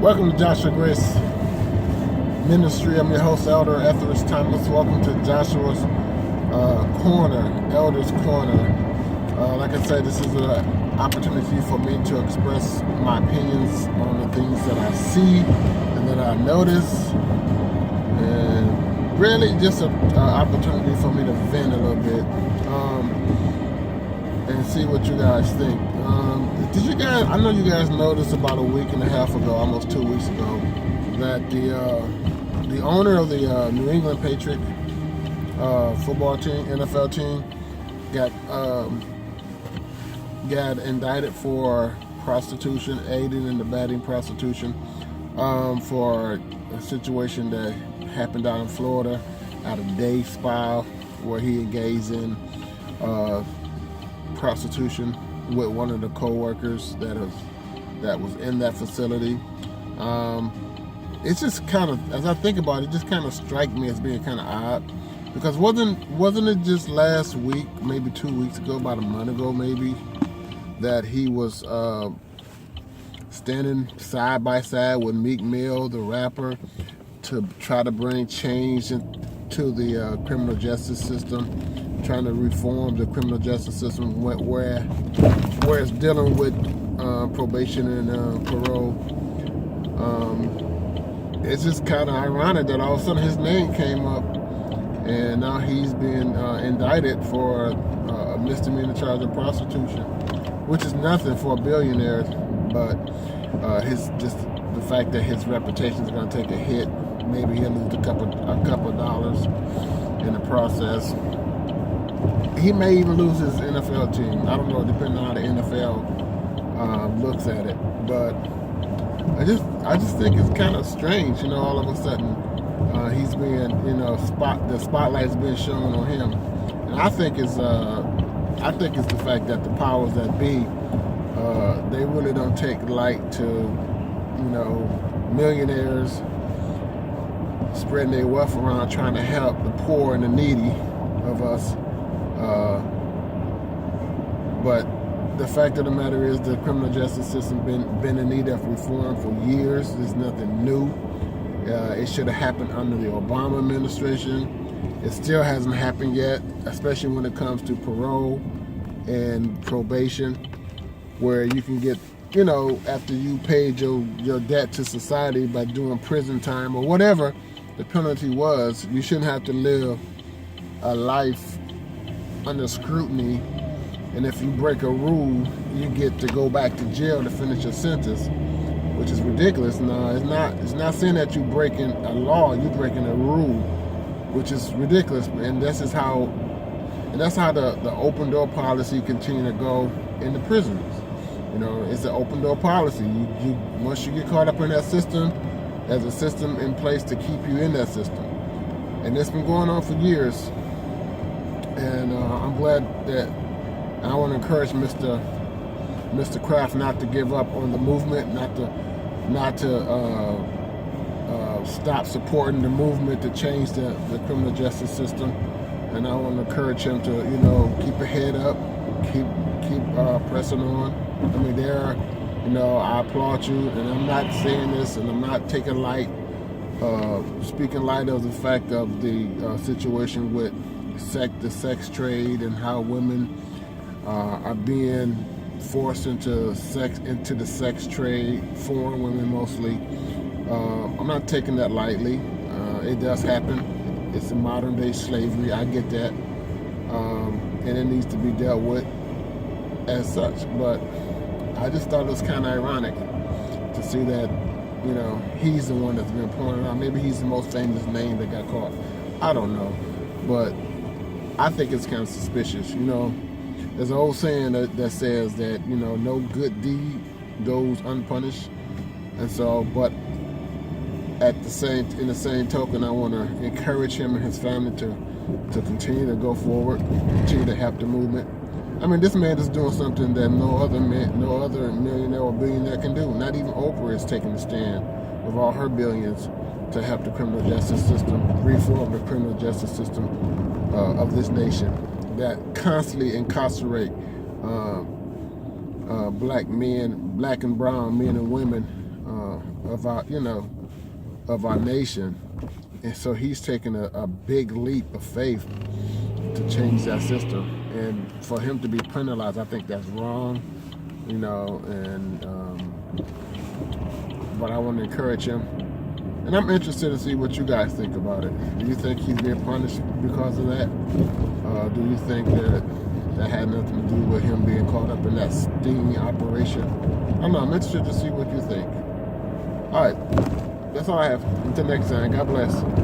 Welcome to Joshua Grace Ministry. I'm your host, Elder Etheridge Thomas. Welcome to Joshua's Corner, Elder's Corner. Like I said, this is an opportunity for me to express my opinions on the things that I see and that I notice. And really just an opportunity for me to vent a little bit and see what you guys think. I know you guys noticed about a week and a half ago, almost 2 weeks ago, that the owner of the New England Patriots football team, NFL team, got indicted for prostitution, aiding and abetting prostitution, for a situation that happened out in Florida at a day spa where he engaged in prostitution with one of the co-workers that was in that facility. It's just kind of, as I think about it, just kind of strike me as being kind of odd, because wasn't it just last week, maybe 2 weeks ago, about a month ago maybe, that he was standing side by side with Meek Mill, the rapper, to try to bring change into the criminal justice system, trying to reform the criminal justice system where it's dealing with probation and parole. It's just kind of ironic that all of a sudden his name came up, and now he's being indicted for a misdemeanor charge of prostitution, which is nothing for a billionaire, but just the fact that his reputation is going to take a hit. Maybe he'll lose a couple dollars in the process. He may even lose his NFL team. I don't know, depending on how the NFL looks at it. But I just think it's kind of strange, all of a sudden he's being, the spotlight's being shown on him. And I think it's the fact that the powers that be, they really don't take light to, millionaires spreading their wealth around, trying to help the poor and the needy of us. But the fact of the matter is, the criminal justice system been in need of reform for years. There's nothing new. It should have happened under the Obama administration. It still hasn't happened yet, especially when it comes to parole and probation, where you can get, after you paid your debt to society by doing prison time or whatever the penalty was, you shouldn't have to live a life under scrutiny, and if you break a rule, you get to go back to jail to finish your sentence, which is ridiculous. No, it's not saying that you're breaking a law, you're breaking a rule, which is ridiculous. And that's how the open door policy continue to go in the prisons. It's an open door policy. You once you get caught up in that system, there's a system in place to keep you in that system, and it's been going on for years. And I'm glad that I want to encourage Mr. Kraft not to give up on the movement, not to stop supporting the movement to change the criminal justice system. And I want to encourage him to keep a head up, keep pressing on. I mean, I applaud you, and I'm not saying this, and I'm not taking speaking light of the fact of the situation with the sex trade and how women are being forced into the sex trade, foreign women mostly. I'm not taking that lightly. It does happen. It's a modern day slavery. I get that, and it needs to be dealt with as such. But I just thought it was kind of ironic to see that he's the one that's been pointed out. Maybe he's the most famous name that got caught. I don't know, but I think it's kind of suspicious. There's an old saying that says that no good deed goes unpunished, and so. But in the same token, I want to encourage him and his family to continue to go forward, continue to help the movement. I mean, this man is doing something that no other millionaire or billionaire can do. Not even Oprah is taking a stand with all her billions to help the criminal justice system, reform the criminal justice system of this nation that constantly incarcerate black and brown men and women of our, of our nation. And so he's taken a big leap of faith to change that system. And for him to be penalized, I think that's wrong, but I want to encourage him. And I'm interested to see what you guys think about it. Do you think he's being punished because of that? Do you think that had nothing to do with him being caught up in that sting operation? I don't know. I'm interested to see what you think. All right. That's all I have. Until next time. God bless.